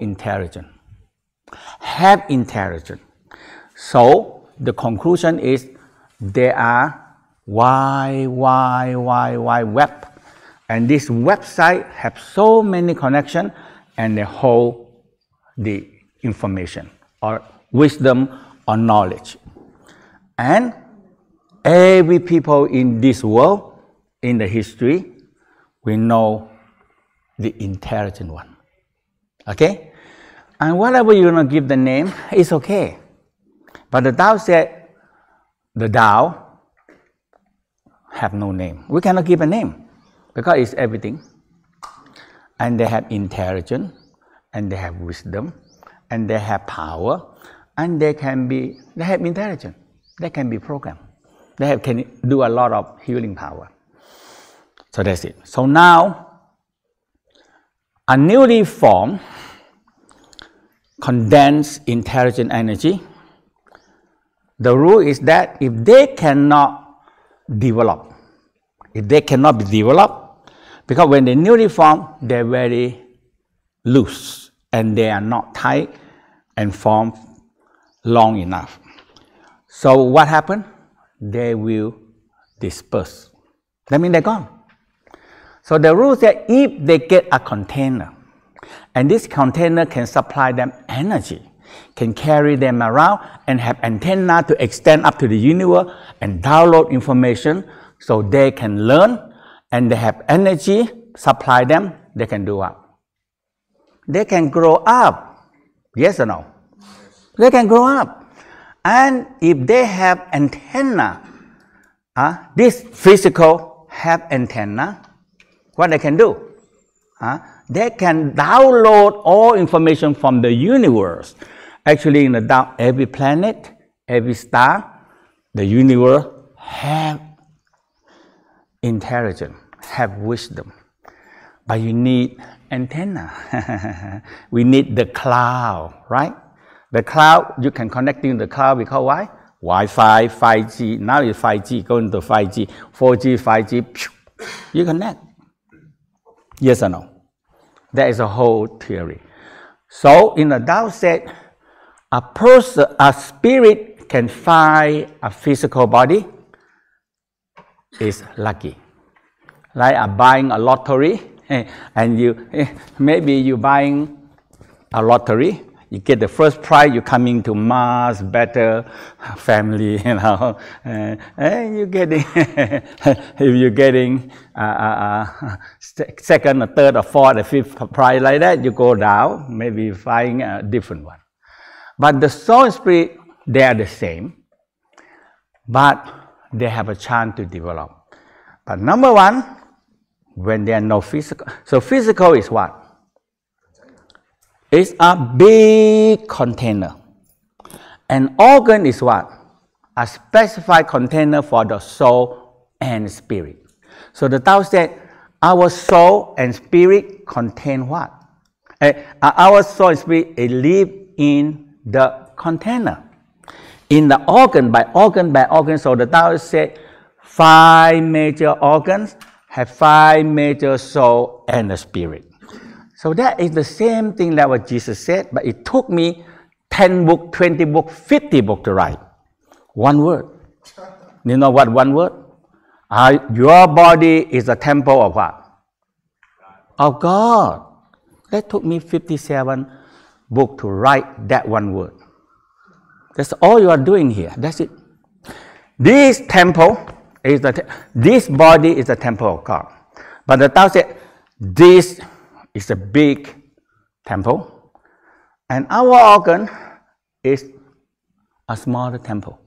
intelligent. Have intelligence. So the conclusion is there are wide web, and this website have so many connections, and they hold the information or wisdom or knowledge. And every people in this world, in the history, we know the intelligent one. Okay? And whatever you want to give the name, it's okay. But the Tao said, the Tao have no name. We cannot give a name because it's everything. And they have intelligence, and they have wisdom, and they have power, and they have intelligence. They can be programmed. They can do a lot of healing power. So that's it. So now, a newly formed condensed intelligent energy, the rule is that if they cannot develop, if they cannot be developed, because when they newly formed, they're very loose and they are not tight and formed long enough. So what happened? They will disperse. That means they're gone. So the rule says if they get a container, and this container can supply them energy, can carry them around and have antenna to extend up to the universe and download information so they can learn, and they have energy, supply them, they can do what? They can grow up. Yes or no? They can grow up. And if they have antenna, this physical have antenna, what they can do? They can download all information from the universe. Actually, in every planet, every star, the universe have intelligence, have wisdom. But you need antenna. We need the cloud, right? The cloud, you can connect in the cloud because why? Wi-Fi, 5G, now it's 5G, going to 5G, 4G, 5G, you connect. Yes or no? That is a whole theory. So in the Tao said, a person, a spirit can find a physical body is lucky. Like buying a lottery, and maybe you buying a lottery, you get the first prize, you come into Mars, better family, you know, and you're getting, if you're getting second or third or fourth or fifth prize like that, you go down, maybe find a different one. But the soul and spirit, they are the same, but they have a chance to develop. But number one, when there are no physical, so physical is what? It's a big container. An organ is what? A specified container for the soul and spirit. So the Tao said, our soul and spirit contain what? Our soul and spirit live in the container. In the organ by organ, so the Tao said, 5 major organs have 5 major soul and the spirit. So that is the same thing that what Jesus said, but it took me 10 books, 20 books, 50 books to write. One word. You know what one word? Your body is a temple of what? Of God. That took me 57 books to write that one word. That's all you are doing here. That's it. This temple is this body is the temple of God. But the Tao said, this is a big temple, and our organ is a smaller temple.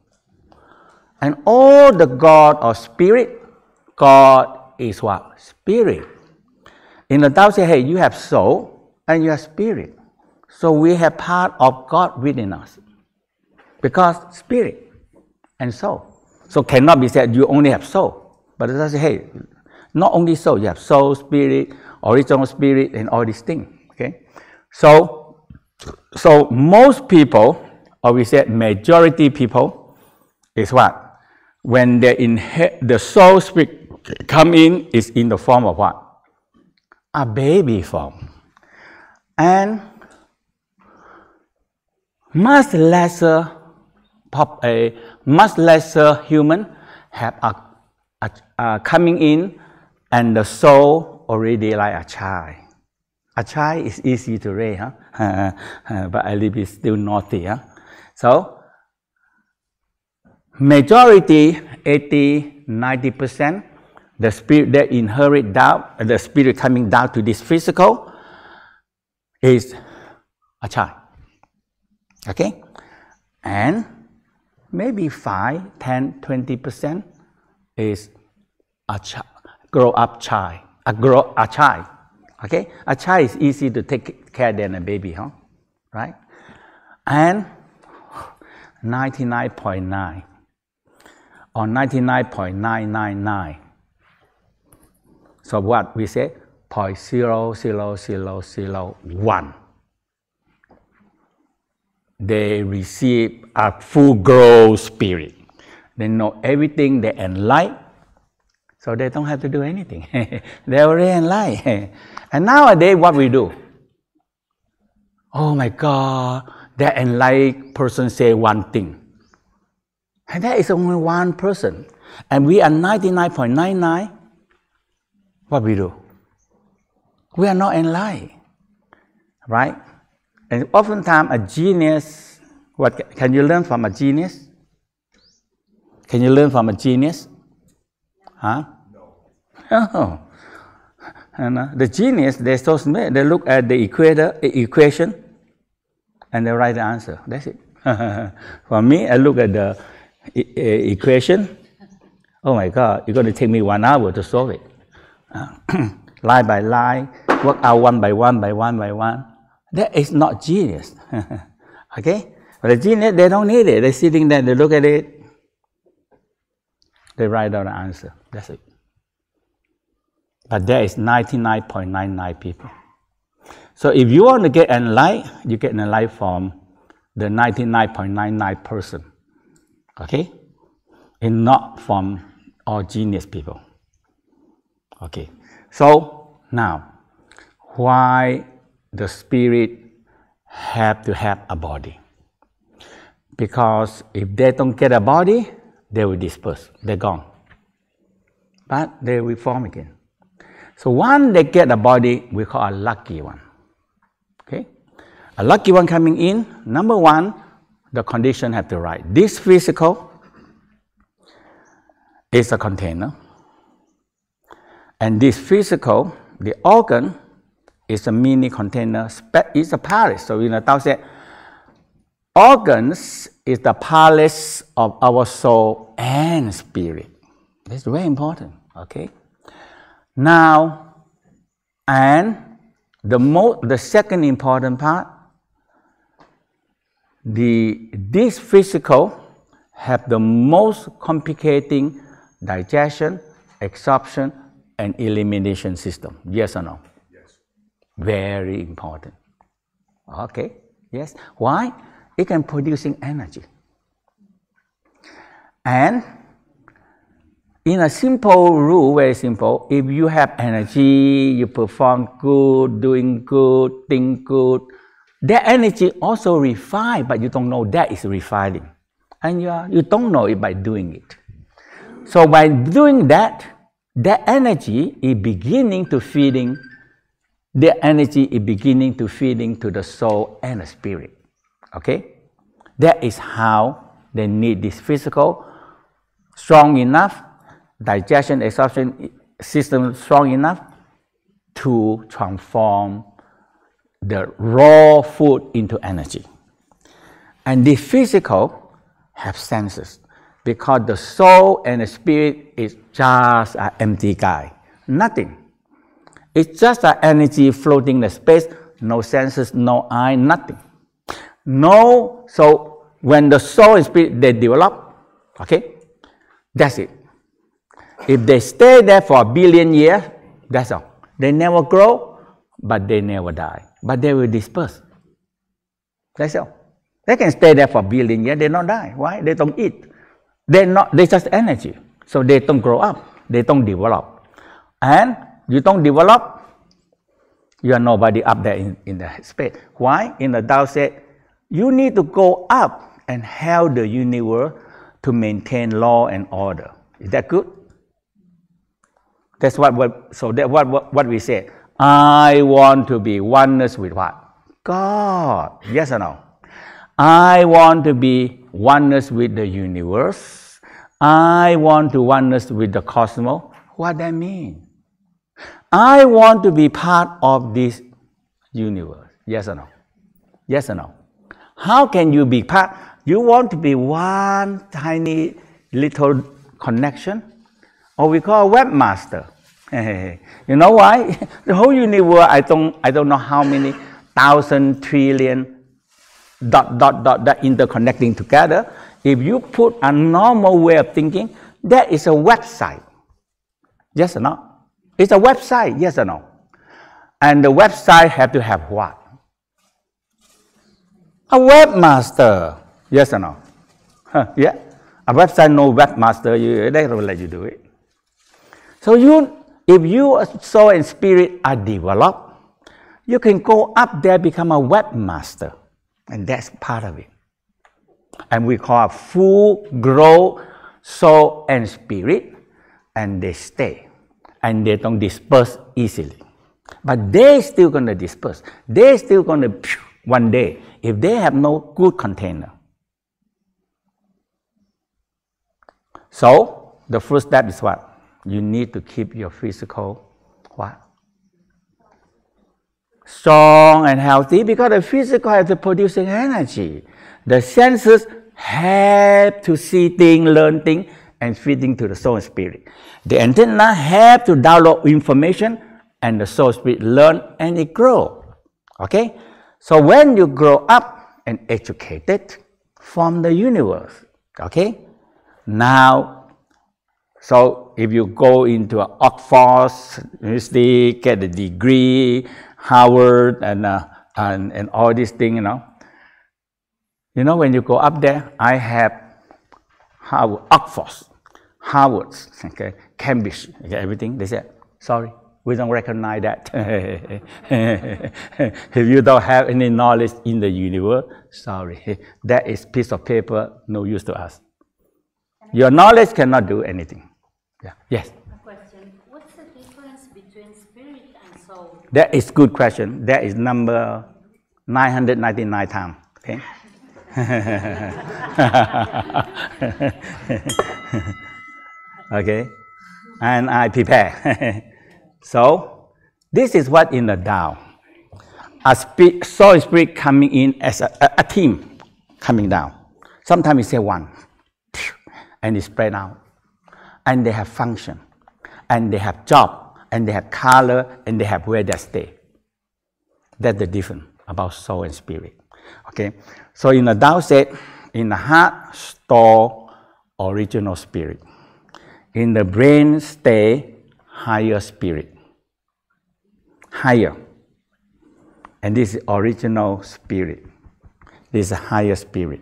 And all the God or spirit, God is what? Spirit. In the Tao say, hey, you have soul and you have spirit. So we have part of God within us. Because spirit and soul. So cannot be said you only have soul. But it say, hey, not only soul, you have soul, spirit, original spirit, and all these things. Okay? So most people, or we said majority people, is what? When the soul spirit come in, is in the form of what? A baby form. And much lesser human have coming in, and the soul already like a child. A child is easy to raise, huh? But a little bit still naughty. Huh? So, majority, 80–90%, the spirit that inherit down, the spirit coming down to this physical is a child. Okay? And maybe 5, 10, 20% is a grow-up child. A child. Okay? A child is easy to take care than a baby, huh? Right? And 99.9 or 99.999. So what we say? 0.00001. They receive a full growth spirit. They know everything, they enlighten, so they don't have to do anything. They already enlightened. And nowadays, what we do? Oh my God, that enlightened person say one thing. And that is only one person. And we are 99.99. What we do? We are not enlightened. Right? And oftentimes a genius, what can you learn from a genius? Can you learn from a genius? Huh? No. Oh. And the genius, they're so smart. They look at the equation and they write the answer. That's it. For me, I look at the equation. Oh my God, it's going to take me 1 hour to solve it. Line by line, work out one by one. That is not genius. Okay? But the genius, they don't need it. They're sitting there, they look at it, they write down the answer. That's it. But there is 99.99 people. So if you want to get enlightened, you get enlightened from the 99.99 person. Okay? And not from all genius people. Okay. So now, why the spirit have to have a body? Because if they don't get a body, they will disperse. They're gone. But they will form again. So once they get a body, we call a lucky one. Okay? A lucky one coming in, number one, the condition have to right. This physical is a container. And this physical, the organ, is a mini container. It's a palace. So in the Tao said, organs is the palace of our soul and spirit. That's very important. Okay. Now, and the second important part, this physical have the most complicating digestion, absorption, and elimination system. Yes or no? Yes. Very important. Okay. Yes. Why? It can producing energy. And in a simple rule, very simple, if you have energy, you perform good, doing good, think good, that energy also refine, but you don't know that is refining. And you don't know it by doing it. So by doing that, that energy is beginning to feeding, the energy is beginning to feeding to the soul and the spirit. Okay? That is how they need this physical, strong enough, digestion, absorption system strong enough to transform the raw food into energy. And the physical have senses, because the soul and the spirit is just an empty guy. Nothing. It's just an energy floating in the space, no senses, no eye, nothing. No, so when the soul and spirit, they develop, okay, that's it. If they stay there for 1 billion years, that's all. They never grow, but they never die. But they will disperse. That's all. They can stay there for 1 billion years, they don't die. Why? They don't eat. They're just energy. So they don't grow up. They don't develop. And you don't develop, you are nobody up there in the space. Why? In the Tao said, You need to go up and help the universe to maintain law and order. Is that good? That's what we say. I want to be oneness with what? God. Yes or no? I want to be oneness with the universe. I want to oneness with the cosmos. What that mean? I want to be part of this universe. Yes or no? Yes or no? How can you be part? You want to be one tiny little connection? Or we call webmaster. You know why? The whole universe, I don't know how many thousand trillion dot interconnecting together. If you put a normal way of thinking, that is a website. Yes or no? It's a website, yes or no? And the website have to have what? A webmaster. Yes or no? Yeah. A website no webmaster, they don't let you do it. So if your soul and spirit are developed, you can go up there, become a webmaster. And that's part of it. And we call it full growth soul and spirit, and they stay. And they don't disperse easily. But they're still going to disperse. They're still going to one day, if they have no good container. So, the first step is what? You need to keep your physical what? Strong and healthy, because the physical has to produce energy. The senses have to see things, learn things, and feeding to the soul and spirit. The antenna have to download information, and the soul spirit learn and it grow. Okay? So when you grow up and educated from the universe, okay? Now, so if you go into Oxford University, get a degree, Harvard, and all these things, you know, when you go up there, I have Harvard, Oxford, Harvard, okay, Cambridge, okay, everything. They said, sorry, we don't recognize that. If you don't have any knowledge in the universe, sorry, that is piece of paper, no use to us. Your knowledge cannot do anything. Yeah. Yes. A question. What's the difference between spirit and soul? That is good question. That is number 999 times. Okay. Okay, and I prepare. So, this is what in the Tao. A soul and spirit coming in as a team coming down. Sometimes we say one, and it's spread out. And they have function, and they have job, and they have color, and they have where they stay. That's the difference about soul and spirit. Okay, so in the Tao said, in the heart store original spirit. In the brain stay higher spirit. Higher. And this is original spirit. This is higher spirit.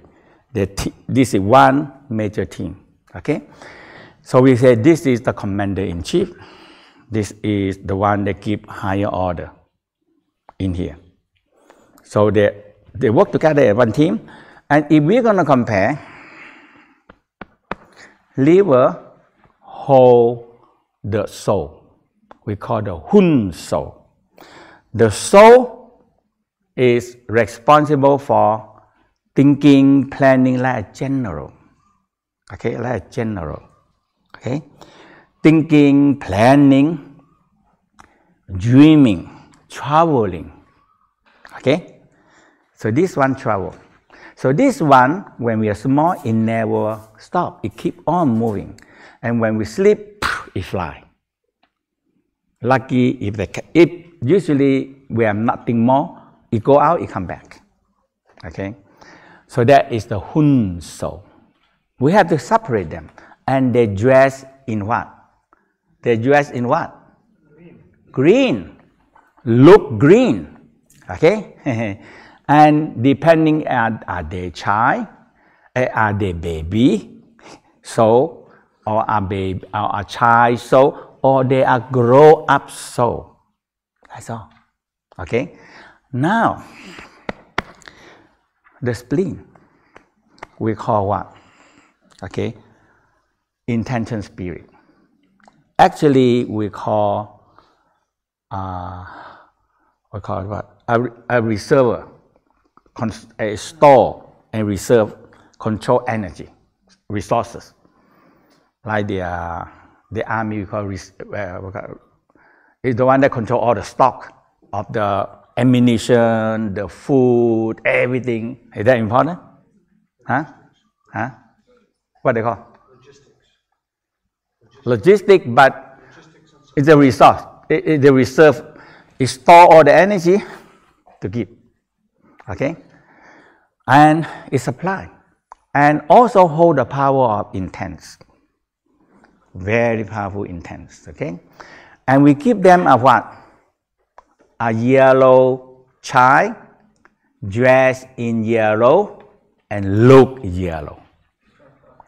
This is one major team. Okay? So we say this is the commander-in-chief. This is the one that keep higher order in here. So they work together as one team. And if we're going to compare, liver hold the soul. We call the Hun soul. The soul is responsible for thinking, planning like a general. Okay, like a general. Okay? Thinking, planning, dreaming, traveling. Okay? So this one travel. So this one, when we are small, it never stop. It keep on moving. And when we sleep, it fly. Lucky if usually we have nothing more, it go out, it come back. Okay? So that is the Hun soul. We have to separate them. And they dress in what? They dress in what? Green. Green. Look green. Okay? And depending on, are they child? Are they baby? So, or a child soul, or they are grow up soul. That's all. Okay? Now, the spleen, we call what? Okay, intention spirit. Actually, we call what? A reservoir, a store and reserve, control energy, resources. Like the army, we call is the one that control all the stock of the ammunition, the food, everything. Is that important? Huh? What they call? Logistics, but it's a resource. The reserve. It store all the energy to give. Okay? And it supply. And also hold the power of intense. Very powerful intense. Okay? And we give them a what? A yellow child, dressed in yellow and look yellow.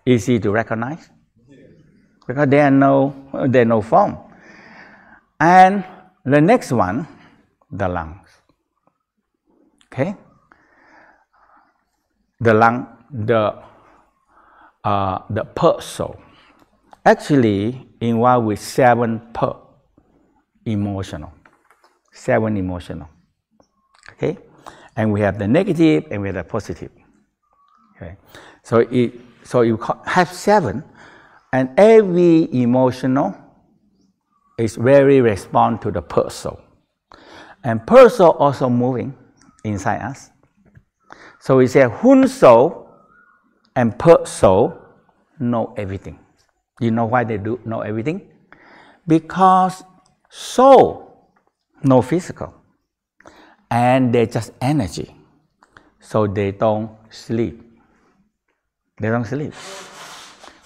Easy to recognize? Because they are no form. And the next one, the lungs. Okay? The lung, the per soul. Actually, involved with 7 per emotional. 7 emotional. Okay? And we have the negative and we have the positive. Okay? So you have 7, and every emotional is very respond to the per soul. And per soul also moving inside us. So we say Hun soul and per soul know everything. You know why they do know everything? Because soul know physical. And they just energy. So they don't sleep. They don't sleep.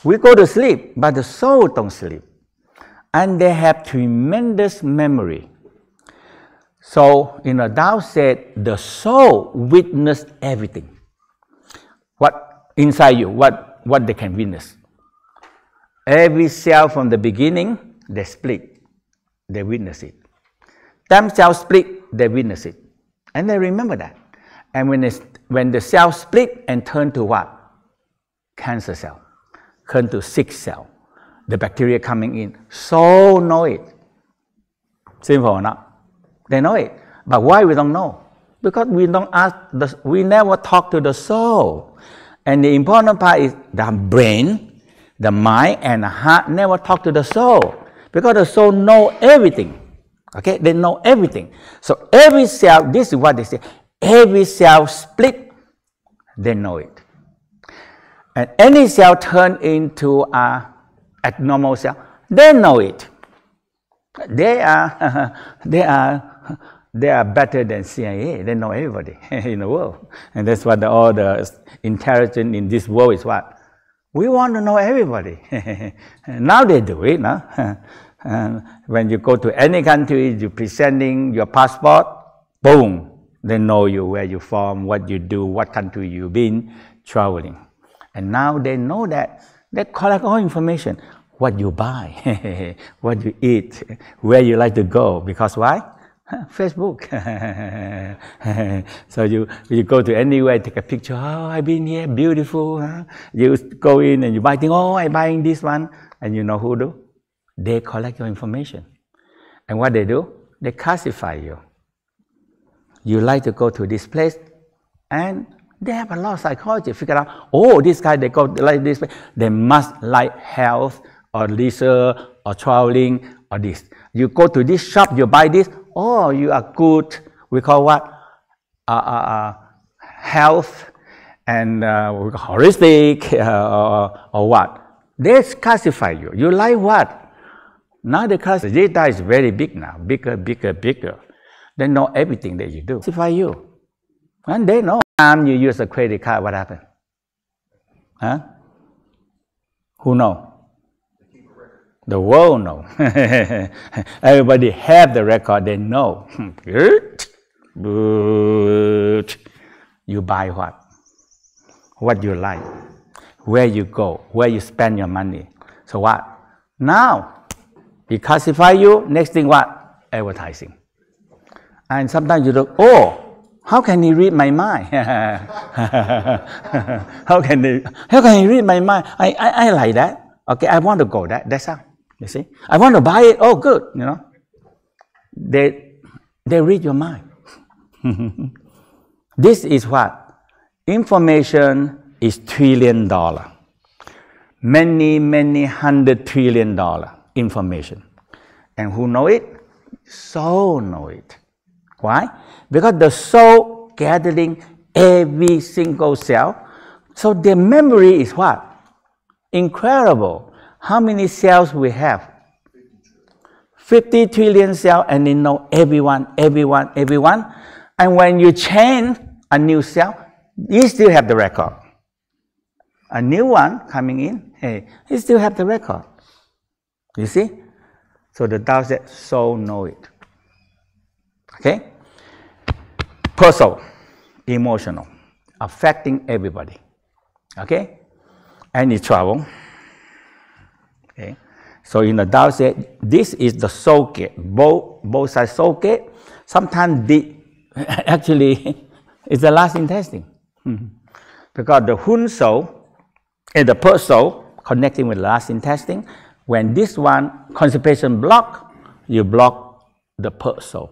We go to sleep, but the soul don't sleep. And they have tremendous memory. So in the Tao said, the soul witnessed everything. What inside you, what they can witness. Every cell from the beginning, they split. They witness it. Them cells split, they witness it. And they remember that. And when the cell split and turn to what? Cancer cell. Turn to sick cell. The bacteria coming in. So know it. Simple or not? They know it. But why we don't know? Because we don't ask, we never talk to the soul. And the important part is the brain, the mind, and the heart never talk to the soul. Because the soul know everything. Okay? They know everything. So every cell, this is what they say, every cell split, they know it. And any cell turn into an abnormal cell, they know it. They are better than CIA. They know everybody in the world. And that's what all the intelligence in this world is what? We want to know everybody. Now they do it. No? And when you go to any country, you're presenting your passport, boom, they know you, where you're from, what you do, what country you've been traveling. And now they know that. They collect all information. What you buy, what you eat, where you like to go. Because why? Facebook. So you go to anywhere, take a picture. Oh, I've been here, beautiful. Huh? You go in and you buy things. Oh, I'm buying this one. And you know who do? They collect your information. And what they do? They classify you. You like to go to this place, and they have a lot of psychology. Figure out, oh, this guy, they go like this place. They must like health or leisure or traveling or this. You go to this shop, you buy this. Oh, you are good. We call what? Health and holistic or what? They classify you. You like what? Now the data is very big now. Bigger, bigger, bigger. They know everything that you do. Classify you. And they know. Time you use a credit card, what happened? Huh? Who know? The world know. Everybody have the record, they know. Good. Good. You buy what? What you like. Where you go. Where you spend your money. So what? Now, he classify you. Next thing what? Advertising. And sometimes you look, oh, How can he read my mind? How can he read my mind? I like that. Okay, I want to go that. That's how. You see? I want to buy it. Oh, good. You know. They read your mind. This is what? Information is $1 trillion. Many, many $100 trillion information. And who know it? Soul know it. Why? Because the soul gathering every single cell. So their memory is what? Incredible. How many cells we have? 50 trillion cells, and they know everyone. And when you change a new cell, you still have the record. A new one coming in, hey, you still have the record. You see? So the Tao said, soul know it. Okay? Personal, emotional, affecting everybody. Okay? Any trouble? Okay? So in the Tao said, this is the soul gate, both sides soul gate. Sometimes actually it's the last intestine. Because the Hun soul and the Per soul connecting with the last intestine, when this one constipation block, you block the Per soul.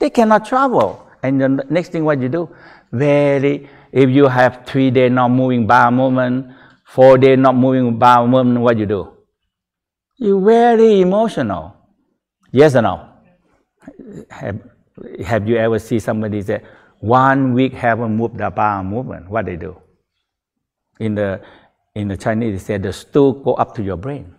They cannot travel. And the next thing what you do, if you have 3 days not moving bowel movement, 4 days not moving bowel movement, what you do? You're very emotional. Yes or no? Have you ever seen somebody say, 1 week haven't moved the bowel movement? What they do? In the Chinese, they say the stool go up to your brain.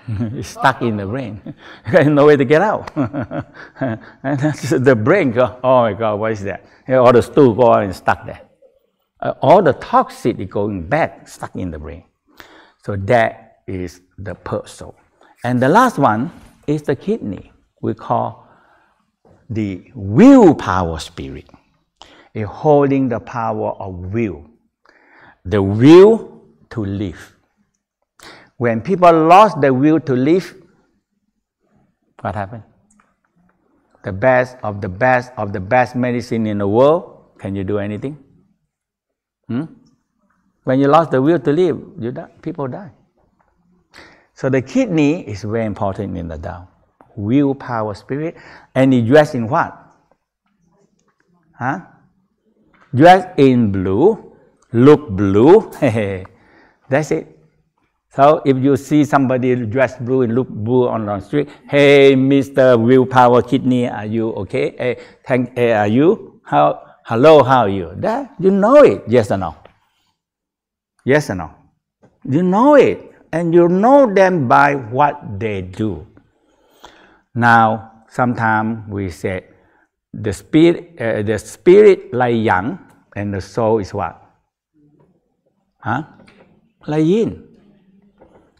It's stuck in the brain. There's no way to get out. And the brain goes, oh my God, what is that? All the stool go and stuck there. All the toxic is going back, stuck in the brain. So that is the Per soul. And the last one is the kidney. We call the willpower spirit. It's holding the power of will. The will to live. When people lost the will to live, what happened? The best of the best of the best medicine in the world, can you do anything? When you lost the will to live, people die. So the kidney is very important in the Tao. Willpower spirit. And it dressed in what? Dressed in blue, look blue. That's it. So if you see somebody dressed blue and look blue on the street, hey, Mr. Willpower Kidney, are you okay? Hey, are you? Hello, how are you? That, you know it, yes or no? Yes or no? You know it, and you know them by what they do. Now, sometimes we say the spirit like yang, and the soul is what? Like yin.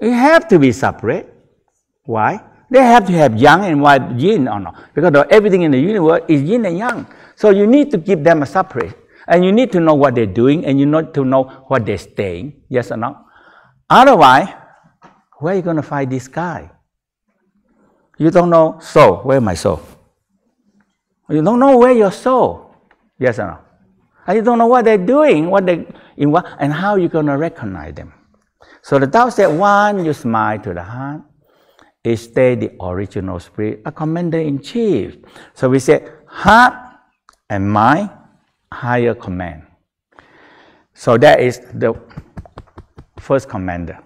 It have to be separate. Why? They have to have yang and what yin or not. Because everything in the universe is yin and yang. So you need to keep them separate. And you need to know what they're doing, and you need to know what they're saying. Yes or no? Otherwise, where are you going to find this guy? You don't know soul. Where is my soul? You don't know where your soul. Yes or no? And you don't know what they're doing, and how you're going to recognize them. So the Tao said, one, you smile to the heart. It stays the original spirit, a commander-in-chief. So we say, heart and mind, higher command. So that is the first commander.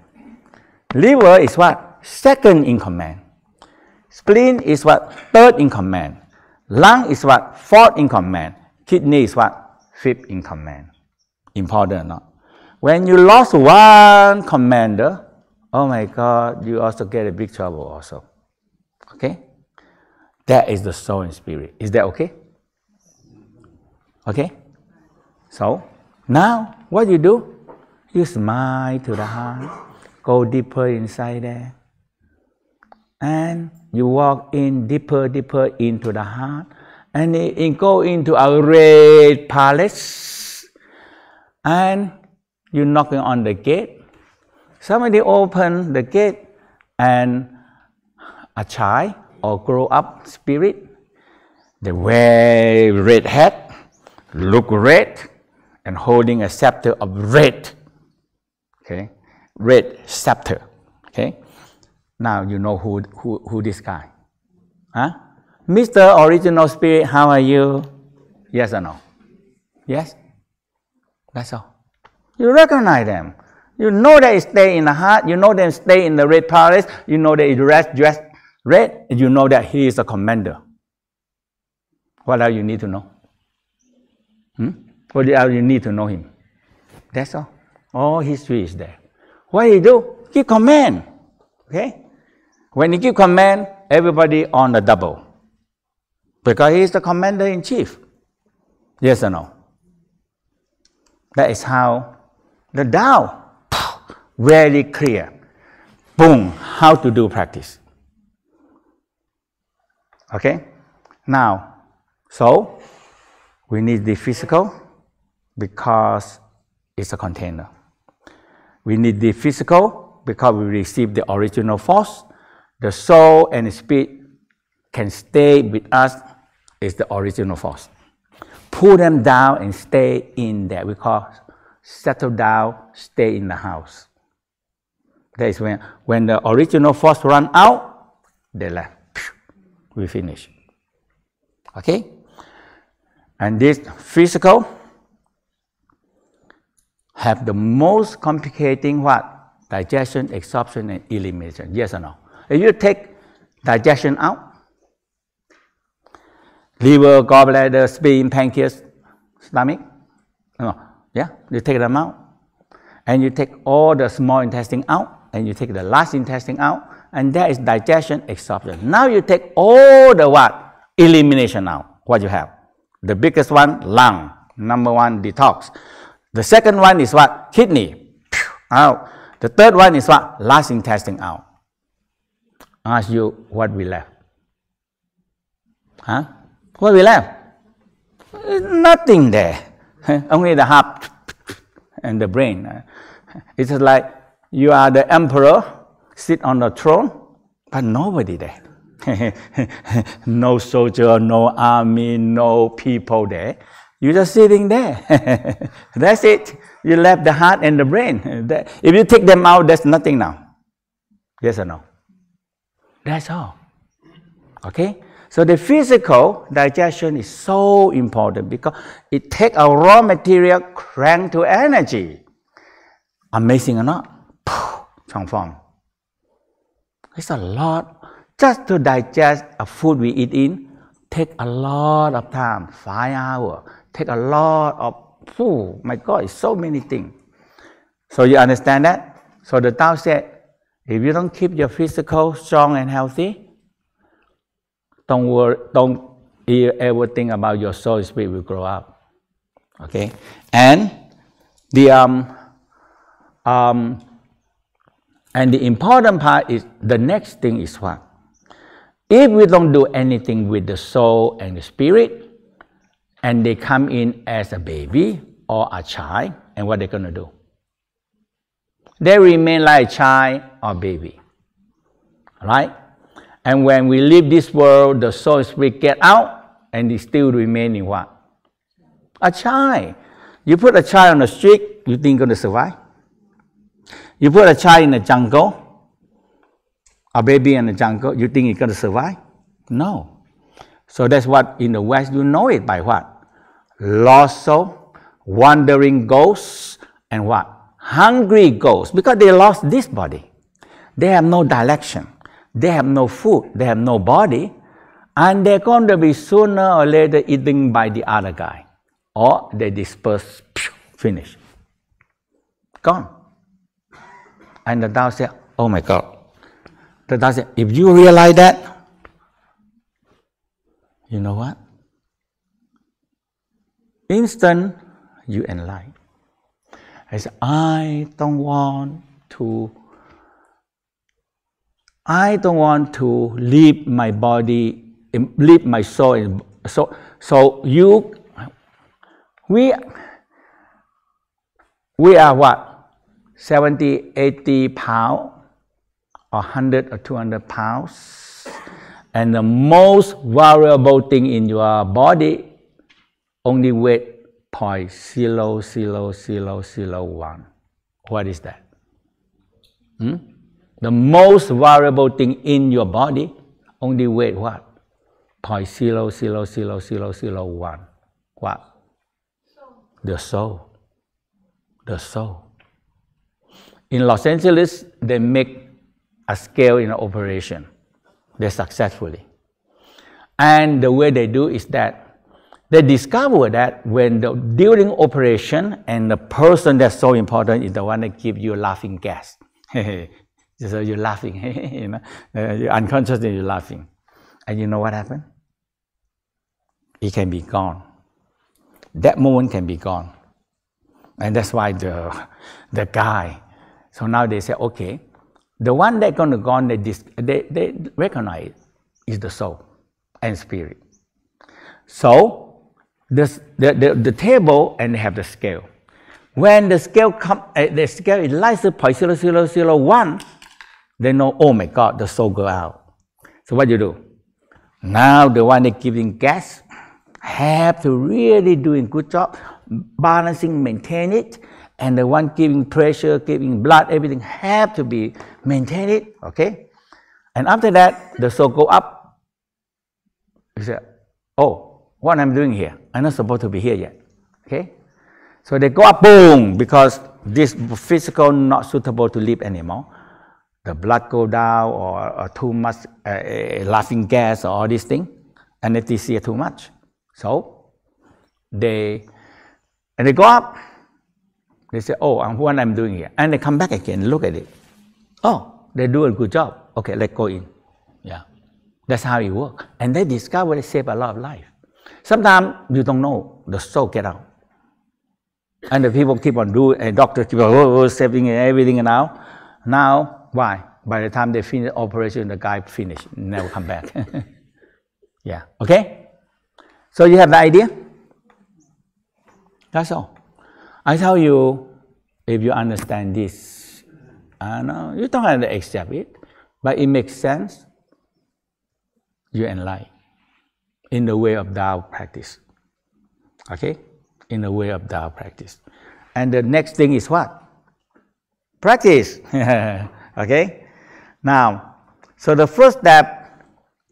Liver is what? Second in command. Spleen is what? Third in command. Lung is what? Fourth in command. Kidney is what? Fifth in command. Important or not? When you lost one commander, oh my God, you also get a big trouble also. Okay? That is the soul and spirit. Is that okay? Okay? So, now, what you do? You smile to the heart, go deeper inside there, and you walk in deeper into the heart, and it go into a red palace, and you're knocking on the gate. Somebody open the gate, and a child or grow up spirit, they wear red hat, look red and holding a scepter of red. Okay, red scepter. Okay, now you know who this guy. Huh? Mr. Original Spirit, how are you? Yes or no? Yes? That's all. You recognize them. You know they stay in the heart. You know they stay in the red palace. You know they dress red. You know that he is a commander. What else you need to know? What else you need to know him? That's all. All history is there. What do he do? Give command. Okay? When he give command, everybody on the double. Because he is the commander-in-chief. Yes or no? That is how the Tao, very clear. Boom, how to do practice. Okay? Now, so we need the physical because it's a container. We need the physical because we receive the original force. The soul and the spirit can stay with us is the original force. Pull them down and stay in there. We call settle down, stay in the house. That is when the original force run out, they left. We finish. Okay? And this physical have the most complicating what? Digestion, absorption, and elimination. Yes or no? If you take digestion out, liver, gallbladder, spleen, pancreas, stomach, no, yeah, you take them out. And you take all the small intestine out, and you take the large intestine out, and that is digestion, absorption. Now you take all the what? Elimination out. What you have? The biggest one, lung. Number one, detox. The second one is what? Kidney. Out. The third one is what? Large intestine out. Ask you what we left. Huh? What we left? Nothing there. Only the heart and the brain. It's like you are the emperor, sit on the throne, but nobody there. No soldier, no army, no people there. You're just sitting there. That's it. You left the heart and the brain. If you take them out, there's nothing now. Yes or no? That's all. Okay? So the physical digestion is so important because it takes a raw material crank to energy. Amazing or not? Transform. It's a lot. Just to digest a food we eat in, take a lot of time, 5 hours. Take a lot of, oh my God, it's so many things. So you understand that? So the Tao said, if you don't keep your physical strong and healthy, don't worry, don't ever think about your soul spirit will grow up. Okay? And the important part is, the next thing is what? If we don't do anything with the soul and the spirit, and they come in as a baby or a child, and what they're going to do? They remain like a child or baby. Right? And when we leave this world, the soul and spirit get out, and they still remain in what? A child. You put a child on the street, you think going to survive? You put a child in the jungle, a baby in the jungle, you think it's going to survive? No. So that's what in the West you know it by what? Lost soul, wandering ghosts, and what? Hungry ghosts, because they lost this body. They have no direction. They have no food. They have no body. And they're going to be sooner or later eaten by the other guy. Or they disperse, finish. Gone. And the Tao said, oh my God. The Tao said, if you realize that, you know what? Instant, you enlighten. I said, I don't want to leave my body, leave my soul. So we are what? 70, 80 pounds, or 100 or 200 pounds. And the most valuable thing in your body only weight 0.00001. What is that? The most variable thing in your body only weight what? 0.00001. What? The soul. The soul. In Los Angeles, they make a scale in an operation. They successfully. And the way they do is that they discover that when during operation, and the person that's so important is the one that gives you laughing gas. So you're laughing, you know, you're unconsciously you're laughing. And you know what happened? It can be gone. That moment can be gone. And that's why the guy, so now they say, okay, the one that's going to go on, they recognize is the soul and spirit. So the table, and they have the scale. When the scale the scale is less than 0.0001, they know, oh my God, the soul go out. So what you do? Now the one that giving gas have to really doing good job, balancing, maintain it, and the one giving pressure, giving blood, everything have to be maintain it, okay? And after that, the soul go up. You say, oh, what I'm doing here? I'm not supposed to be here yet, okay? So they go up, boom, because this physical not suitable to live anymore. The blood go down, or too much laughing gas, or all these things, anesthesia too much. So they go up. They say, oh, what I'm doing here, and they come back again, look at it. Oh, they do a good job. Okay, let's go in. Yeah, that's how it works. And they discover they save a lot of life. Sometimes you don't know, the soul get out. And the people keep on doing, and doctors keep on saving everything now. Now, why? By the time they finish the operation, the guy finished, never come back. Yeah, okay? So you have the idea? That's all. I tell you, if you understand this, no, you don't have to accept it, but it makes sense, you enlighten in the way of Tao practice. Okay? In the way of Tao practice. And the next thing is what? Practice. Okay? Now, so the first step,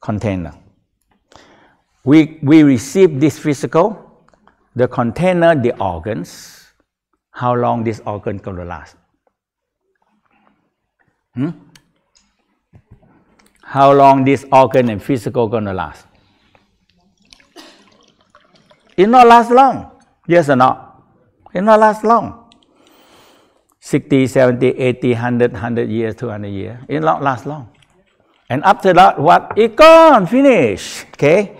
container. We receive this physical, the container, the organs. How long this organ going to last? How long this organ and physical going to last? It not last long. Yes or no? It not last long. 60, 70, 80, 100 years, 200 years. It not last long. And after that, what? It gone, finish. Okay?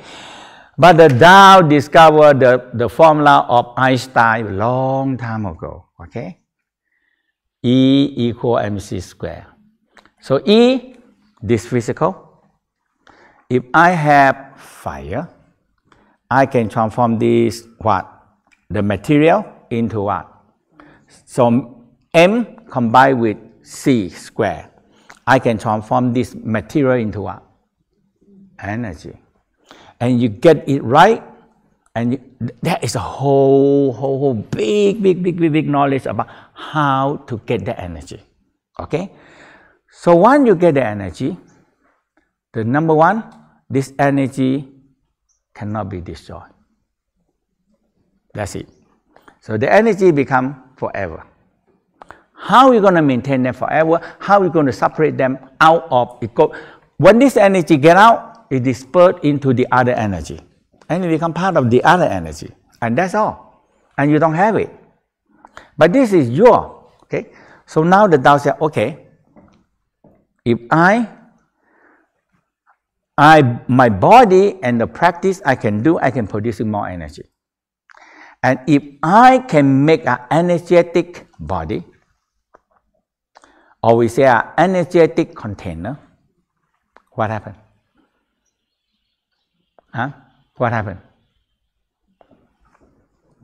But the Tao discovered the formula of Einstein a long time ago. Okay? E equal mc squared. So E, this physical. If I have fire, I can transform this what? The material into what? So M combined with C squared. I can transform this material into what? Energy. And you get it right, and that is a whole big knowledge about how to get the energy. Okay? So once you get the energy, the number one, this energy cannot be destroyed. That's it. So the energy becomes forever. How are you going to maintain them forever? How are you going to separate them out of it? When this energy get out, it dispersed into the other energy. And it becomes part of the other energy. And that's all. And you don't have it. But this is your, okay? So now the Tao said, okay, if my body and the practice I can produce more energy. And if I can make an energetic body, or we say an energetic container, what happened? What happened?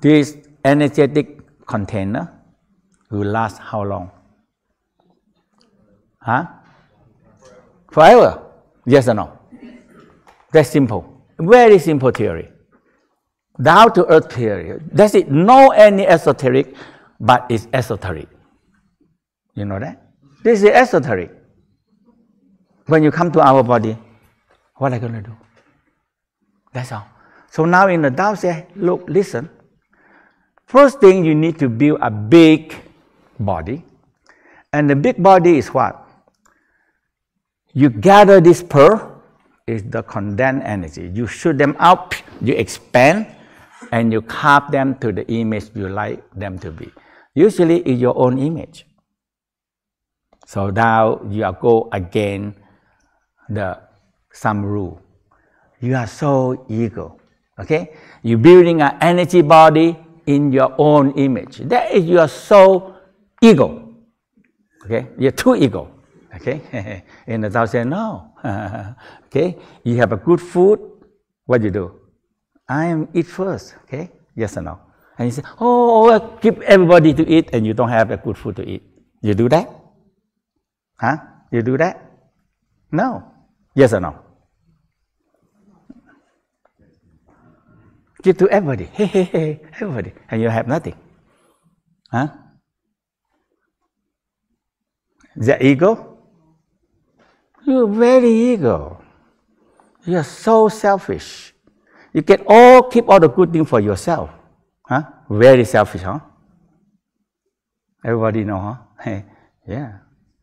This energetic container will last how long? Forever? Yes or no? That's simple. Very simple theory. Down to earth period. That's it. No any esoteric, but it's esoteric. You know that? This is esoteric. When you come to our body, what are you going to do? That's all. So now in the Tao say, look, listen. First thing, you need to build a big body. And the big body is what? You gather this pearl, is the condensed energy. You shoot them out, you expand, and you carve them to the image you like them to be. Usually it's your own image. So now you are go against some rule. You are so ego. Okay? You're building an energy body in your own image. That is your soul ego. Okay? You're too ego. Okay? And the Tao said, no. Okay? You have a good food, what you do? I eat first. Okay? Yes or no? And you say, oh, give everybody to eat, and you don't have a good food to eat. You do that? Huh? You do that? No. Yes or no? Give to everybody. Hey, everybody. And you have nothing. Huh? Is that ego? You're very ego. You're so selfish. You can all keep all the good things for yourself. Huh? Very selfish, huh? Everybody know, huh? Hey, yeah.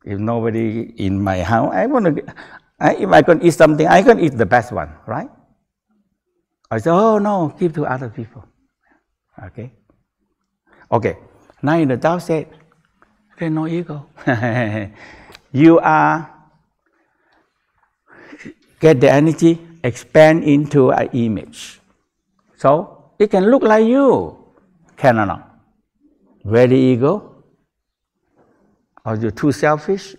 If nobody in my house, if I can eat something, I can eat the best one, right? I say, oh no, give to other people. Okay? Okay. Now in the Tao said, there's no ego. You are get the energy, expand into an image. So it can look like you. Can or not? Very ego. Or you're too selfish.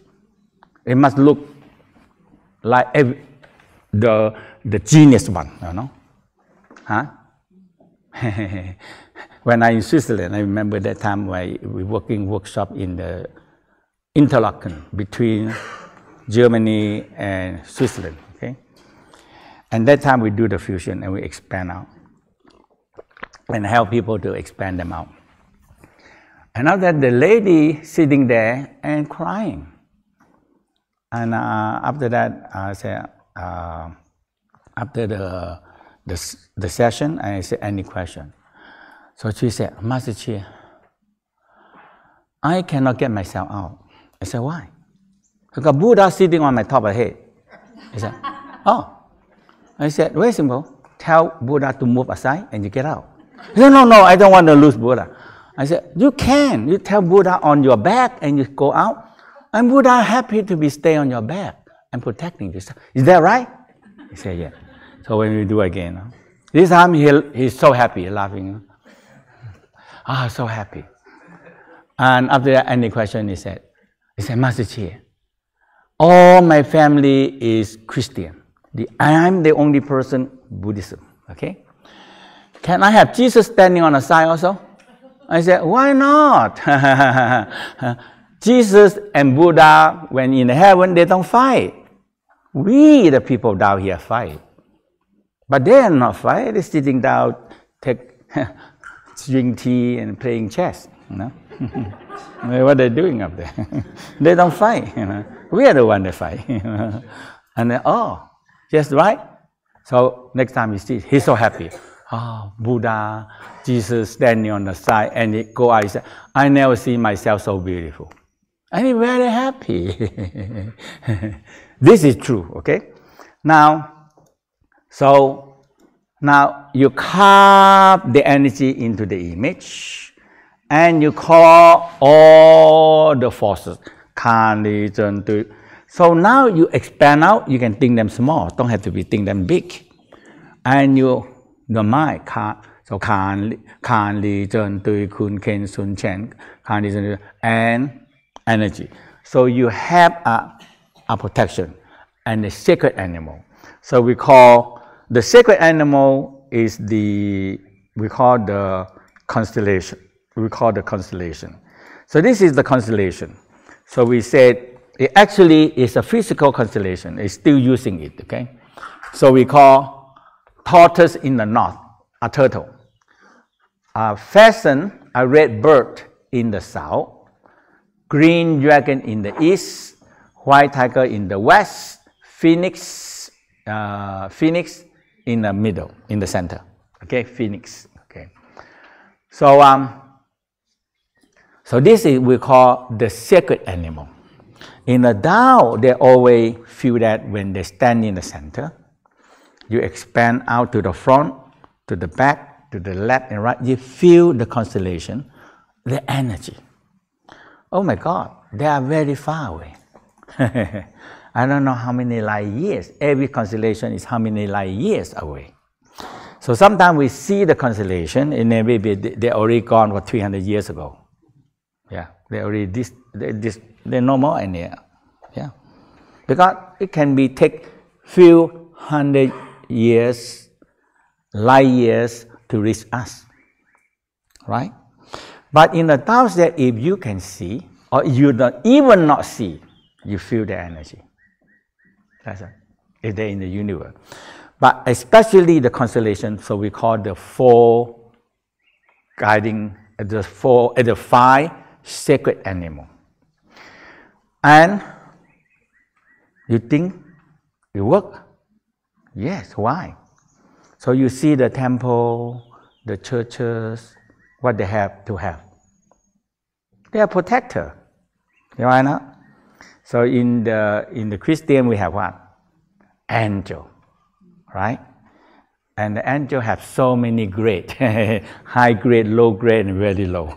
It must look like the genius one, you know? Huh? When I'm in Switzerland, I remember that time when we working workshop in the Interlaken between Germany and Switzerland. Okay, and that time we do the fusion and we expand out and help people to expand them out. And now that the lady sitting there and crying, and after that I said after the session, I said, any question? So she said, Master Chia, I cannot get myself out. I said, why? Because Buddha sitting on my top of the head. He said, oh. I said, very simple. Tell Buddha to move aside and you get out. He said, no, I don't want to lose Buddha. I said, you can. You tell Buddha on your back and you go out. And Buddha happy to be stay on your back and protecting you. Is that right? He said, yeah. So when we do again, this time he's so happy, laughing. So happy. And after that, any question, he said, Master Chia, all my family is Christian. I'm the only person Buddhism. Okay? Can I have Jesus standing on the side also? I said, why not? Jesus and Buddha, when in heaven, they don't fight. We, the people down here, fight. But they are not fight. They're sitting down, drink tea and playing chess. You know? What they're doing up there? They don't fight. You know? We are the one that fight. You know? And then, just right. So next time you see, he's so happy. Buddha, Jesus standing on the side, and he go out. He said, I never see myself so beautiful. And he's very happy. This is true. Okay. Now you carve the energy into the image, and you call all the forces. So now you expand out, you can think them small, don't have to be think them big. And your mind, so and energy. So you have a protection and a sacred animal. So we call the sacred animal is we call the constellation. We call the constellation. So this is the constellation. So we said it actually is a physical constellation. It's still using it, okay? So we call tortoise in the north, a turtle. pheasant, a red bird in the south, green dragon in the east, white tiger in the west, phoenix in the middle, in the center. Okay, phoenix. Okay. So so this is we call the sacred animal. In the Tao, they always feel that when they stand in the center, you expand out to the front, to the back, to the left and right. You feel the constellation, the energy. Oh my God, they are very far away. I don't know how many light years. Every constellation is how many light years away. So sometimes we see the constellation, and maybe they're already gone for 300 years ago. Yeah, they already they're no more in here. Yeah, because it can be take few hundred years, light years to reach us, right? But in the Tao that if you can see, or you don't even not see, you feel the energy. That's it. If they're in the universe. But especially the constellation, so we call the four guiding, the five sacred animal. And you think it work? Yes, why? So you see the temple, the churches, what they have to have. They are protector. You know why not? So in the Christian we have what? Angel, right? And the angel have so many grades, high grade, low grade, and very low.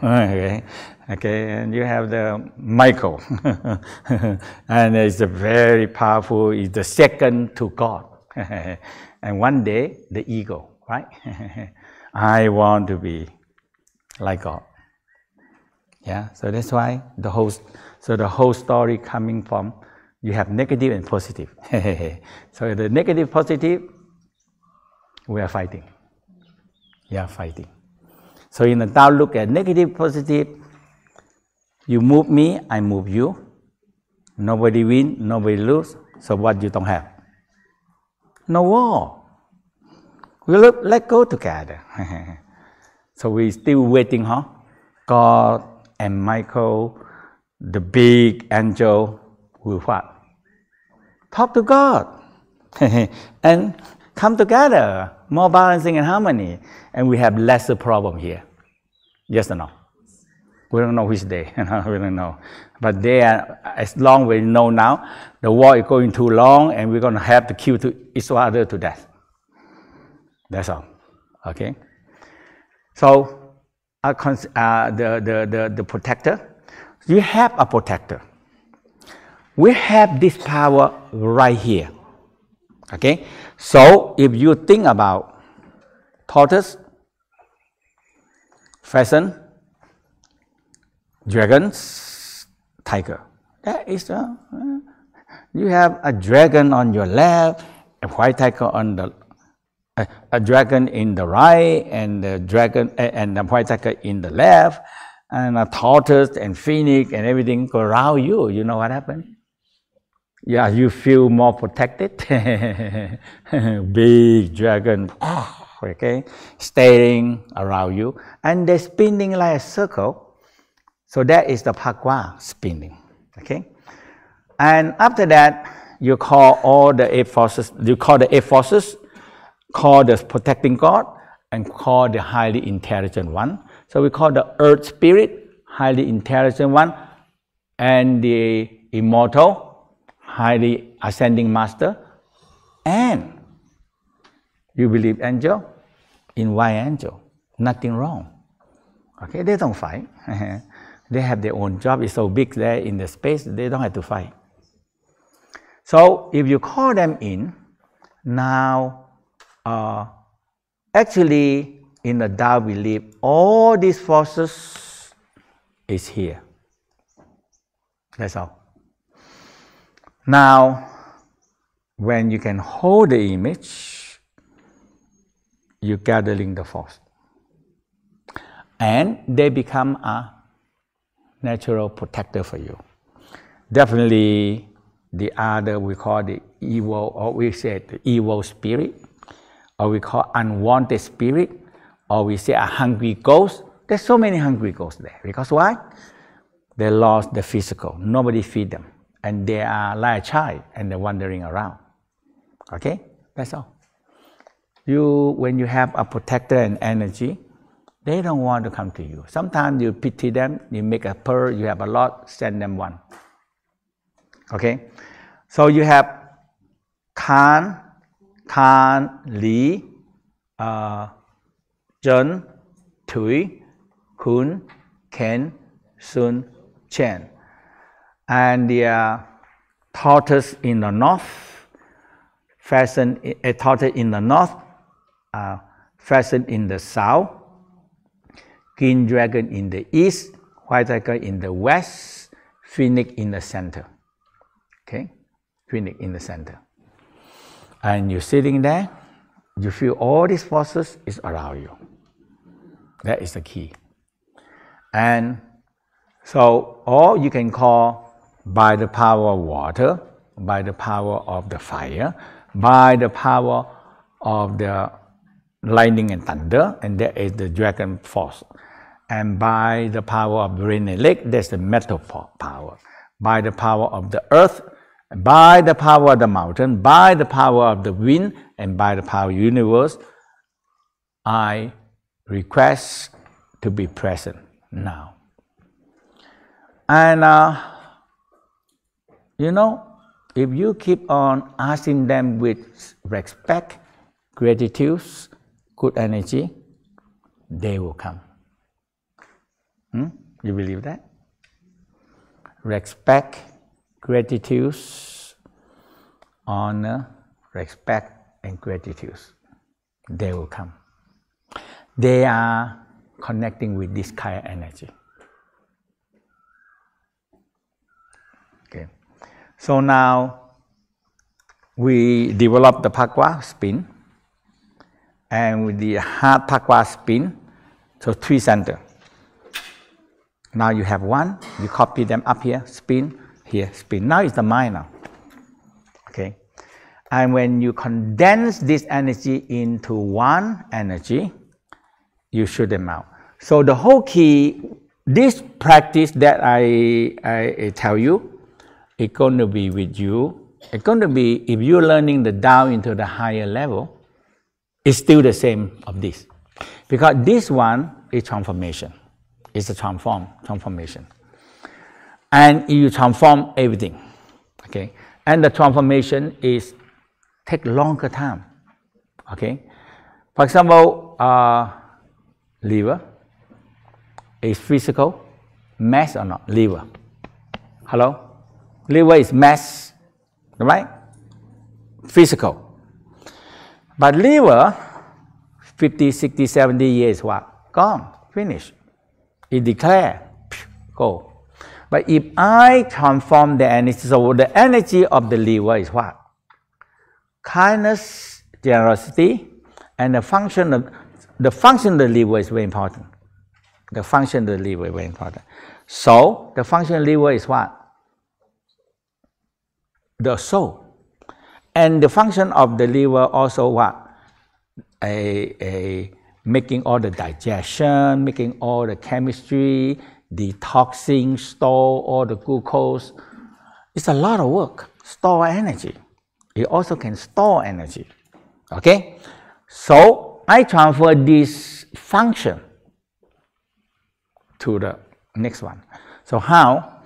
Okay, and you have the Michael, and it's a very powerful. It's the second to God. And one day the ego, right? I want to be like God. Yeah, so that's why the whole story coming from you have negative and positive. So the negative, positive, we are fighting. You are fighting. So in the Tao, look at negative, positive. You move me, I move you. Nobody win, nobody lose. So what you don't have? No war. We let go together. So we still waiting, huh? God and Michael, the big angel, will what? Talk to God and come together, more balancing and harmony, and we have lesser problem here. Yes or no? We don't know which day. We don't know, but they are, as long as we know now, the war is going too long, and we're going to have to kill each other to death. That's all. Okay. So, the protector. You have a protector. We have this power right here. Okay. So, if you think about tortoise, pheasant, dragons, tiger. That is you have a dragon on your left, a white tiger on the a dragon in the right, and the dragon and the white tiger in the left, and a tortoise and phoenix and everything go around you. You know what happened? Yeah, you feel more protected. Big dragon, okay, staring around you, and they're spinning like a circle. So that is the Phagwa spinning, okay? And after that, you call all the 8 forces, you call the 8 forces, call the protecting God, and call the highly intelligent one. So we call the earth spirit, highly intelligent one, and the immortal, highly ascending master, and you believe angel, in white angel, nothing wrong. Okay, they don't fight. They have their own job. It's so big there in the space, they don't have to fight. So if you call them in, now actually in the Tao belief, all these forces is here. That's all. Now, when you can hold the image, you're gathering the force. And they become a natural protector for you. Definitely the other we call the evil, or we say the evil spirit, or we call unwanted spirit, or we say a hungry ghost. There's so many hungry ghosts there. Because why? They lost the physical. Nobody feed them. And they are like a child and they're wandering around. Okay? That's all. When you have a protector and energy, they don't want to come to you. Sometimes you pity them, you make a pearl, you have a lot, send them one. Okay? So you have Khan, Li, Jun, Tui, Kun, Ken, Sun, Chen. And the tortoise in the north, a tortoise in the north, pheasant in the south, green dragon in the east, white dragon in the west, phoenix in the center. Okay? Phoenix in the center. And you're sitting there, you feel all these forces is around you. That is the key. And so, or you can call by the power of water, by the power of the fire, by the power of the lightning and thunder, and that is the dragon force. And by the power of rain and lake, that's the metal power. By the power of the earth, by the power of the mountain, by the power of the wind, and by the power of the universe, I request to be present now. And if you keep on asking them with respect, gratitude, good energy, they will come. You believe that? Respect, gratitude, honor, respect, and gratitude. They will come. They are connecting with this kind of energy. Okay. So now we develop the Phagwa spin, and with the hard Phagwa spin, so 3 center. Now you have one, you copy them up here, spin, here, spin. Now it's the mind now. Okay. And when you condense this energy into one energy, you shoot them out. So the whole key, this practice that I tell you, it's going to be with you. It's going to be, if you're learning the down into the higher level, it's still the same of this. Because this one is transformation. It's a transformation. And you transform everything. Okay? And the transformation take longer time. Okay? For example, liver is physical, mass or not? Liver. Hello? Liver is mass, right? Physical. But liver, 50, 60, 70 years, what? Gone, finished. It declared, go. But if I transform the energy, so the energy of the liver is what? Kindness, generosity, and the function of the liver is very important. The function of the liver is very important. So the function of the liver is what? The soul. And the function of the liver also what? Making all the digestion, making all the chemistry, detoxing, store all the glucose. It's a lot of work. Store energy. It also can store energy. Okay? So I transfer this function to the next one. So how?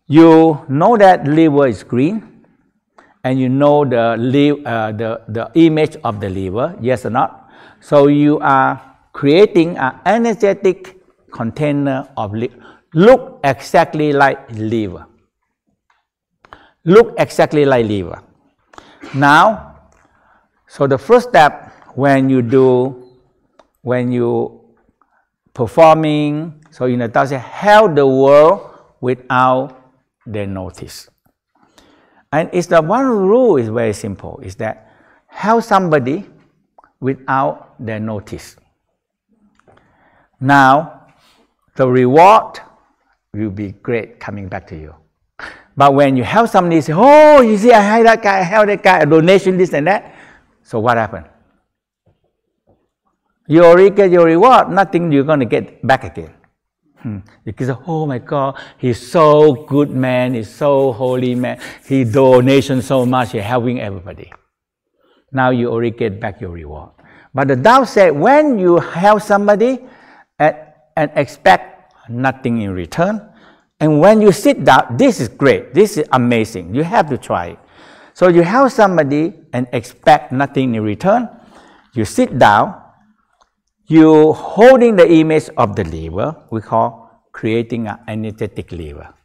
You know that liver is green, and you know the image of the liver, yes or not? So you are creating an energetic container of liver. Look exactly like liver. Look exactly like liver. Now, so the first step when you performing, so in a thousand, help the world without their notice. And it's the one rule is very simple, is that help somebody without their notice. Now, the reward will be great coming back to you. But when you help somebody, say, oh, you see, I help that guy, a donation, this and that. So what happened? You already get your reward, nothing you're going to get back again. You can say, oh my God, he's so good man, he's so holy man, he donation so much, he's helping everybody. Now you already get back your reward. But the Tao said, when you help somebody and expect nothing in return, and when you sit down, this is great, this is amazing, you have to try it. So you help somebody and expect nothing in return, you sit down, you holding the image of the liver, we call creating an energetic liver.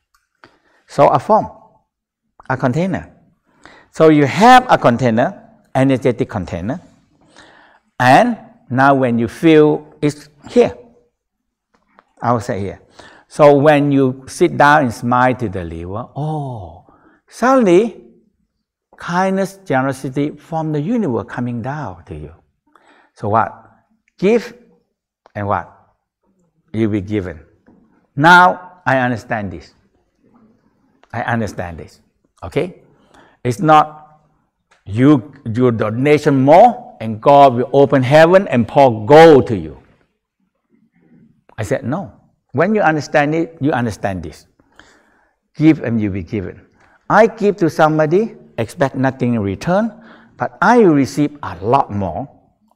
So a form, a container. So you have a container, energetic container, and now when you feel it's here, I will say here. So when you sit down and smile to the liver, oh, suddenly kindness, generosity from the universe coming down to you. So what? Give and what? You will be given. Now I understand this. I understand this. Okay? It's not you donation more and God will open heaven and pour gold to you. I said no. When you understand it, you understand this. Give and you will be given. I give to somebody, expect nothing in return, but I will receive a lot more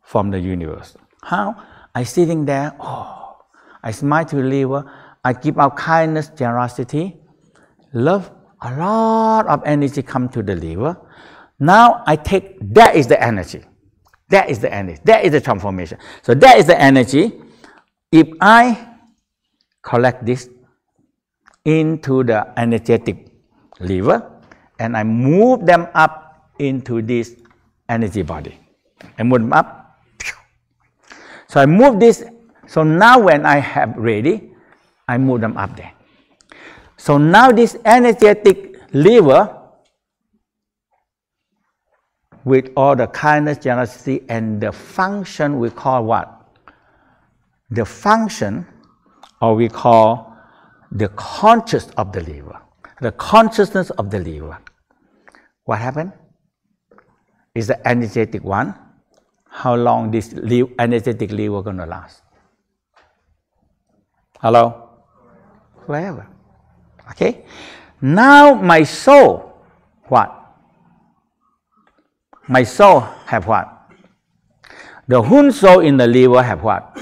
from the universe. How? I sitting there, oh, I smile to the liver, I give out kindness, generosity, love, a lot of energy come to the liver. Now I take, that is the energy. That is the energy. That is the transformation. So that is the energy. If I collect this into the energetic liver and I move them up into this energy body, I move them up. So I move this, so now when I have ready, I move them up there. So now this energetic liver, with all the kindness, generosity, and the function we call what? The function, or we call the conscious of the liver. The consciousness of the liver. What happened? Is the energetic one. How long this energetic liver going to last? Hello? Forever. Okay? Now my soul, what? My soul have what? The whole soul in the liver have what?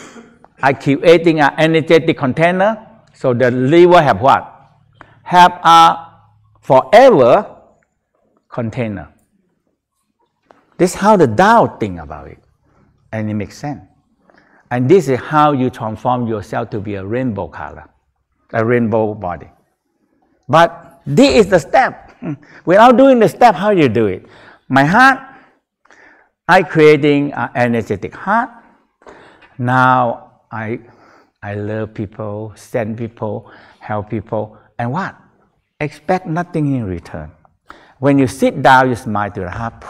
I keep eating an energetic container, so the liver have what? Have a forever container. This is how the Tao think about it. And it makes sense. And this is how you transform yourself to be a rainbow color, a rainbow body. But this is the step. Without doing the step, how do you do it? My heart, I creating an energetic heart. Now I love people, send people, help people, and what? Expect nothing in return. When you sit down, you smile to the heart.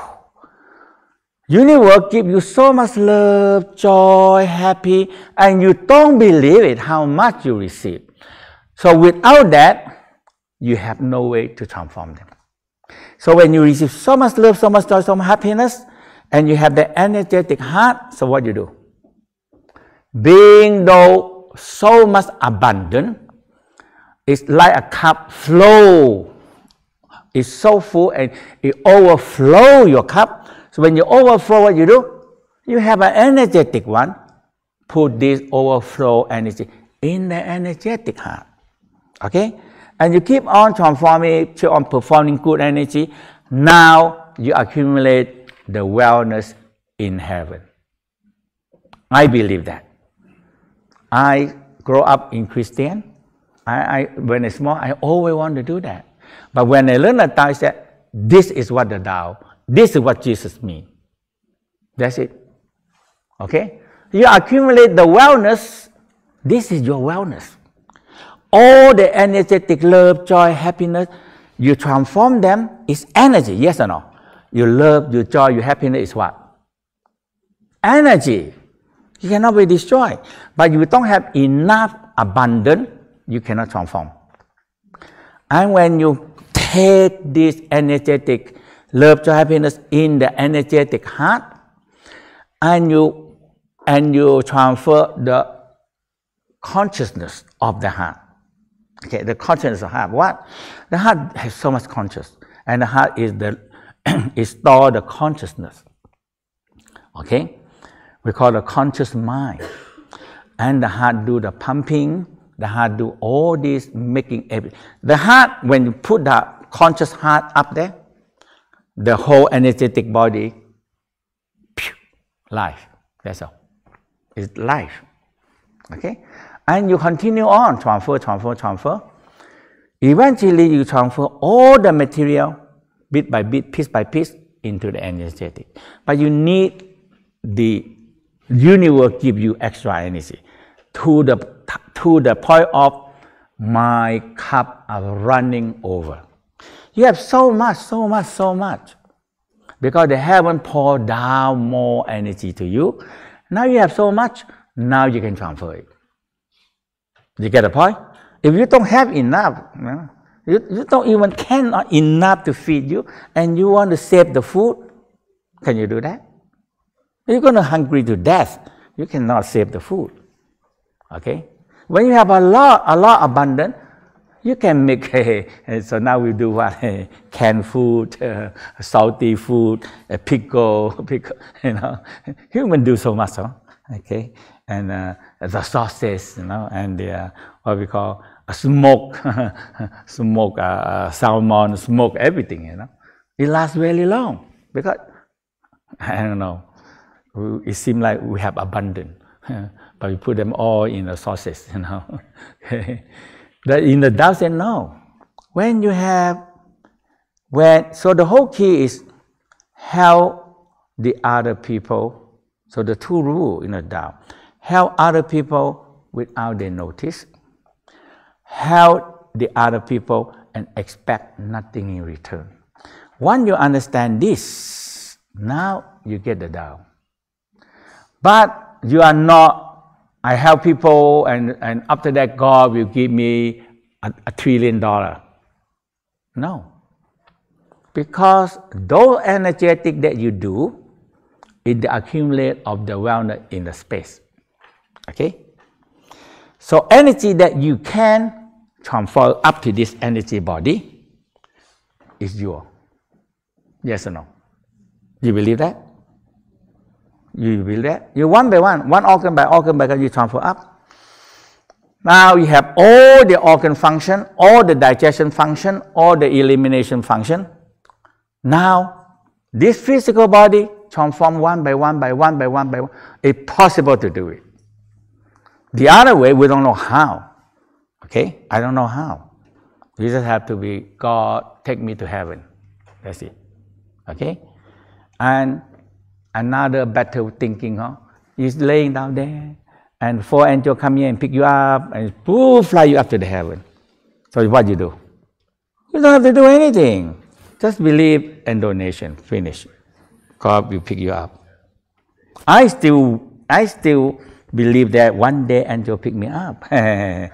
Universe give you so much love, joy, happy, and you don't believe it how much you receive. So without that, you have no way to transform them. So when you receive so much love, so much joy, so much happiness, and you have the energetic heart, so what you do? Being though so much abundant, it's like a cup flow. It's so full and it overflow your cup. So when you overflow, what you do? You have an energetic one. Put this overflow energy in the energetic heart. Okay? And you keep on transforming, keep on performing good energy. Now you accumulate the wellness in heaven. I believe that. I grew up in Christian. When I small, I always want to do that. But when I learned the Tao, I said, this is what the Tao, this is what Jesus means. That's it. Okay? You accumulate the wellness, this is your wellness. All the energetic love, joy, happiness, you transform them, is energy, yes or no? Your love, your joy, your happiness is what? Energy. You cannot be destroyed. But if you don't have enough abundance, you cannot transform. And when you take this energetic love, joy, happiness in the energetic heart, and you and you transfer the consciousness of the heart. Okay, the consciousness of the heart. What? The heart has so much conscious, and the heart is is store the consciousness. Okay, we call the conscious mind, and the heart do the pumping. The heart do all this making everything. The heart, when you put the conscious heart up there, the whole energetic body, life. That's all. It's life. Okay, and you continue on transfer. Eventually, you transfer all the material, bit by bit, piece by piece, into the energetic. But you need the universe give you extra energy to the point of my cup are running over. You have so much, because the heaven pour down more energy to you. Now you have so much. Now you can transfer it. You get the point? If you don't have enough, you don't even cannot enough to feed you, and you want to save the food, can you do that? You're going to hungry to death. You cannot save the food. Okay? When you have a lot abundant, you can make. So now we do what? Canned food, salty food, pickle. You know, human do so much. Huh? Okay, and the sauces, you know, and the what we call smoke salmon, smoke everything. You know, it lasts very long because I don't know. It seems like we have abundant, but we put them all in the sauces. You know, in the Tao said no. When you have, so the whole key is help the other people. So the two rules in the Tao: help other people without they notice, help the other people and expect nothing in return. Once you understand this, now you get the Tao. But you are not, I help people and after that God will give me $1 trillion. No. Because those energetic that you do is the accumulate of the wellness in the space. Okay? So energy that you can transfer up to this energy body is yours. Yes or no? You believe that? You believe that? You one by one organ by organ, you transfer up. Now you have all the organ function, all the digestion function, all the elimination function. Now, this physical body transform one by one. It's possible to do it. The other way, we don't know how. Okay? I don't know how. You just have to be, God, take me to heaven. That's it. Okay? And another better thinking, is laying down there, and 4 angels come here and pick you up, and poof, fly you up to the heaven. So what you do? You don't have to do anything. Just believe and donation. Finish. God will pick you up. I still believe that one day angel pick me up. I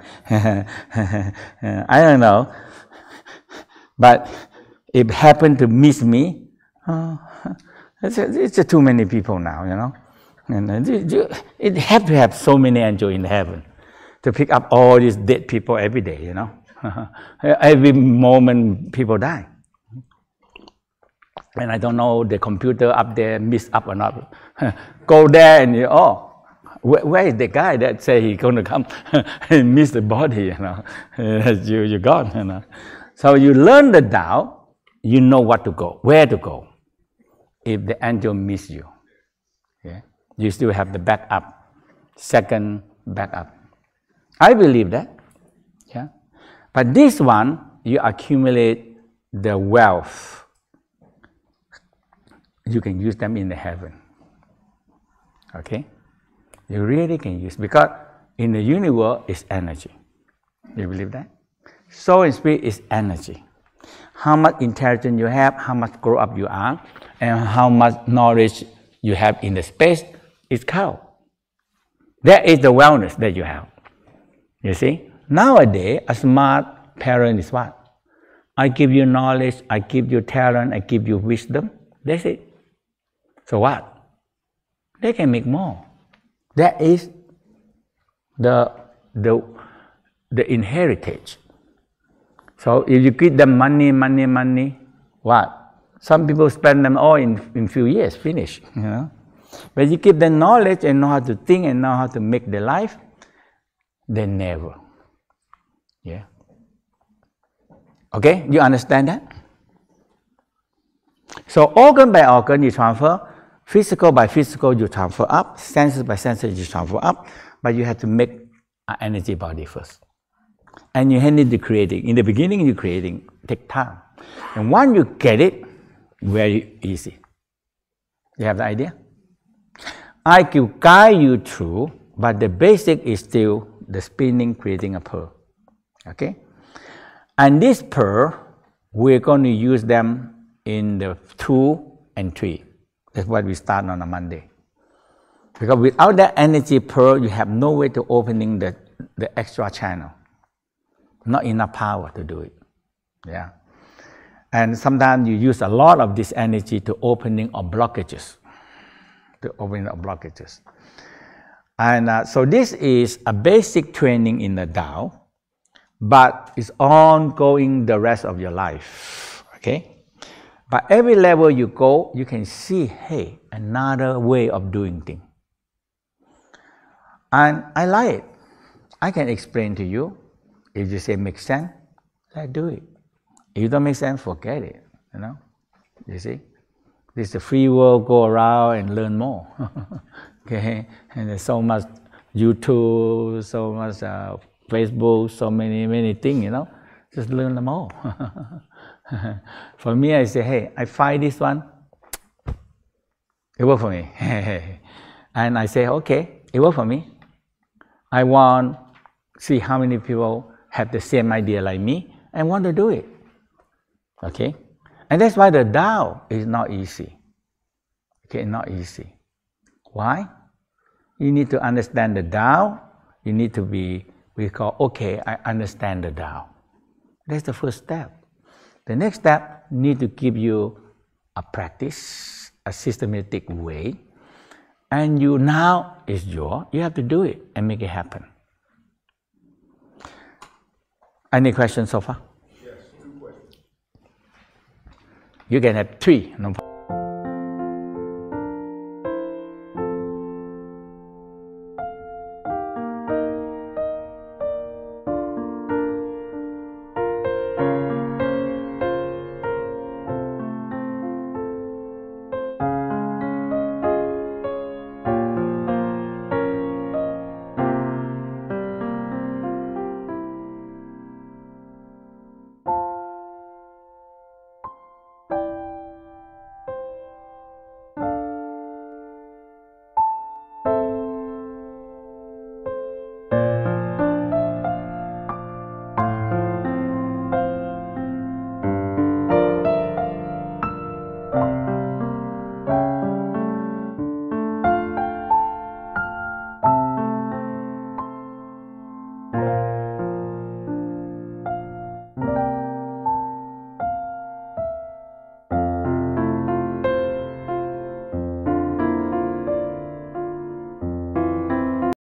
don't know. But if happen to miss me, it's too many people now, you know. And it have to have so many angels in heaven to pick up all these dead people every day, you know. Every moment people die. And I don't know the computer up there miss up or not. Go there and where is the guy that say he's going to come and miss the body, you know. You're gone, you know. So you learn the Tao, you know what to go, where to go. If the angel miss you, yeah, you still have the backup, second backup. I believe that, yeah. But this one, you accumulate the wealth. You can use them in the heaven. Okay? You really can use, because in the universe is energy. You believe that? Soul and spirit is energy. How much intelligence you have, how much grow up you are, and how much knowledge you have in the space is count. That is the wellness that you have. You see? Nowadays, a smart parent is what? I give you knowledge, I give you talent, I give you wisdom. That's it. So what? They can make more. That is the inheritance. So if you give them money, what? Some people spend them all in few years, finish. You know? But you give them knowledge and know how to think and know how to make their life, they never. Yeah. Okay, you understand that? So organ by organ you transfer, physical by physical you transfer up, senses by senses you transfer up, but you have to make an energy body first. And you need to create it. In the beginning you're creating, take time. And once you get it, very easy. You have the idea? I can guide you through, but the basic is still the spinning, creating a pearl. Okay? And this pearl, we're going to use them in the 2 and 3. That's what we start on a Monday. Because without that energy pearl, you have no way to opening the extra channel. Not enough power to do it. Yeah. And sometimes you use a lot of this energy to opening of blockages. And so this is a basic training in the Tao, but it's ongoing the rest of your life. Okay? But every level you go, you can see, hey, another way of doing things. And I like it. I can explain to you. If you say makes sense, let's do it. If it don't make sense, forget it. You know, you see, this is the free world. Go around and learn more. Okay, and there's so much YouTube, so much Facebook, so many things. You know, just learn them all. For me, I say, hey, I find this one. It worked for me, and I say, okay, it worked for me. I want to see how many people have the same idea like me and want to do it. Okay? And that's why the Tao is not easy. Okay, not easy. Why? You need to understand the Tao. You need to be, we call, okay, I understand the Tao. That's the first step. The next step need to give you a practice, a systematic way. And you now is yours. You have to do it and make it happen. Any questions so far? Yes, 2 questions. You can have 3. No problem.